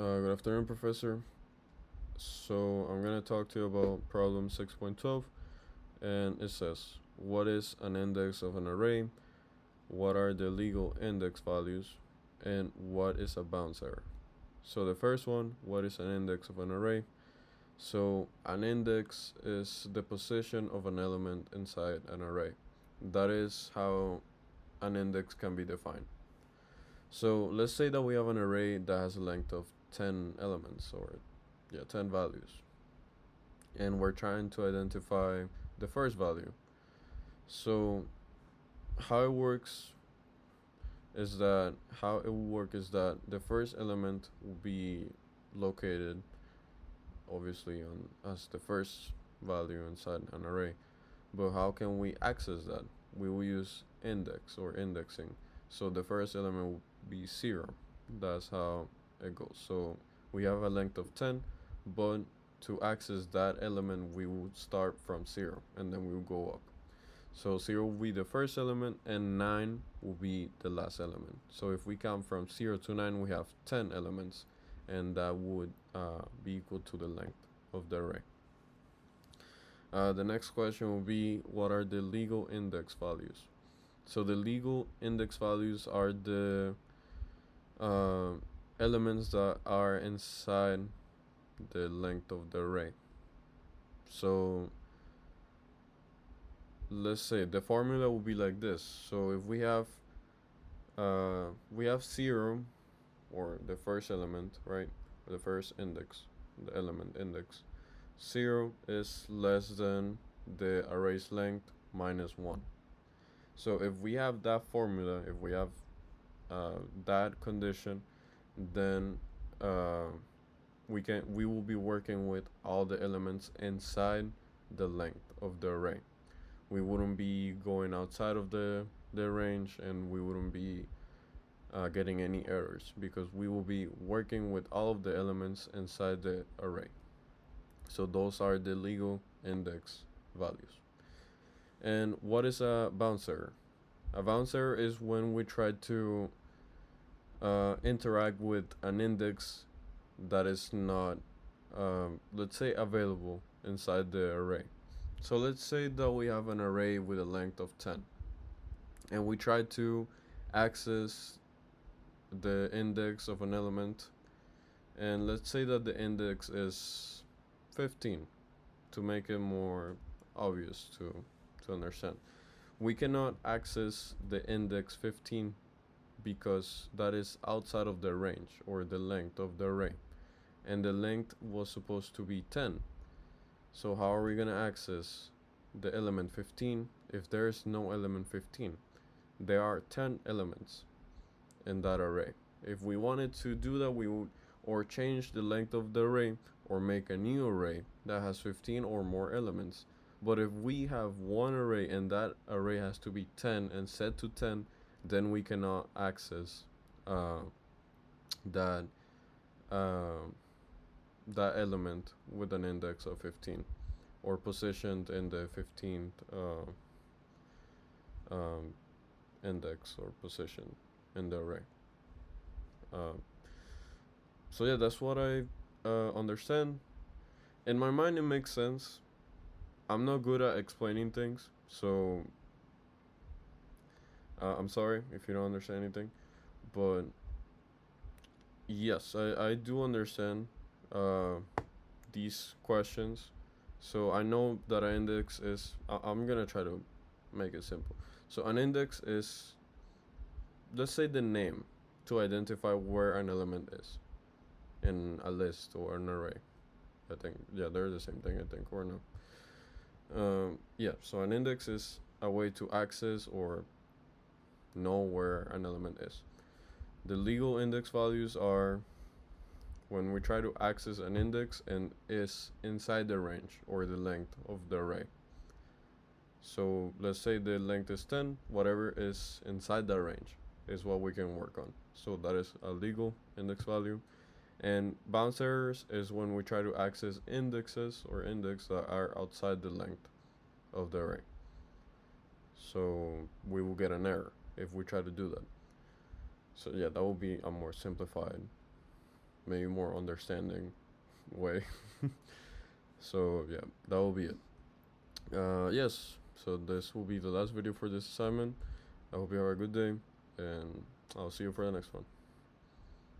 Good afternoon, Professor. So I'm going to talk to you about problem 6.12, and it says, what is an index of an array, what are the legal index values, and what is a bounds error? So the first one, what is an index of an array? So an index is the position of an element inside an array. That is how an index can be defined. So let's say that we have an array that has a length of 10 elements, or 10 values, and we're trying to identify the first value. So how it works is that the first element will be located obviously on as the first value inside an array. But how can we access that? We will use index or indexing. So the first element will be 0. That's how it goes. So we have a length of 10, but to access that element we will start from 0 and then we will go up. So 0 will be the first element and 9 will be the last element. So if we count from 0 to 9, we have 10 elements, and that would be equal to the length of the array. The next question will be, what are the legal index values? So the legal index values are the elements that are inside the length of the array. So let's say the formula will be like this. So if we have 0, or the first element, right? The first index, the element index. 0 is less than the array's length minus 1. So if we have that formula, if we have that condition, then we will be working with all the elements inside the length of the array. We wouldn't be going outside of the range, and we wouldn't be getting any errors, because we will be working with all of the elements inside the array. So those are the legal index values. And what is a bounds error? A bounds error is when we try to interact with an index that is not, let's say, available inside the array. So let's say that we have an array with a length of 10, and we try to access the index of an element, and let's say that the index is 15, to make it more obvious to understand. We cannot access the index 15 because that is outside of the range or the length of the array, and the length was supposed to be 10. So how are we going to access the element 15 if there is no element 15? There are 10 elements in that array. If we wanted to do that, we would or change the length of the array or make a new array that has 15 or more elements. But if we have one array and that array has to be 10 and set to 10, then we cannot access that that element with an index of 15, or positioned in the 15th index or position in the array. So yeah, that's what I understand. In my mind, it makes sense. I'm not good at explaining things, so I'm sorry if you don't understand anything. But yes, I do understand these questions. So I know that an index is. I'm gonna try to make it simple. So an index is, let's say, the name to identify where an element is in a list or an array. I think, yeah, they're the same thing, I think, or no. So an index is a way to access or know where an element is. The legal index values are when we try to access an index and is inside the range or the length of the array. So let's say the length is 10, whatever is inside that range is what we can work on. So that is a legal index value. And bounds errors is when we try to access indexes or index that are outside the length of the array. So we will get an error if we try to do that. So yeah, that will be a more simplified maybe more understanding way. So yeah, that will be it. Yes, so this will be the last video for this assignment. I hope you have a good day, and I'll see you for the next one.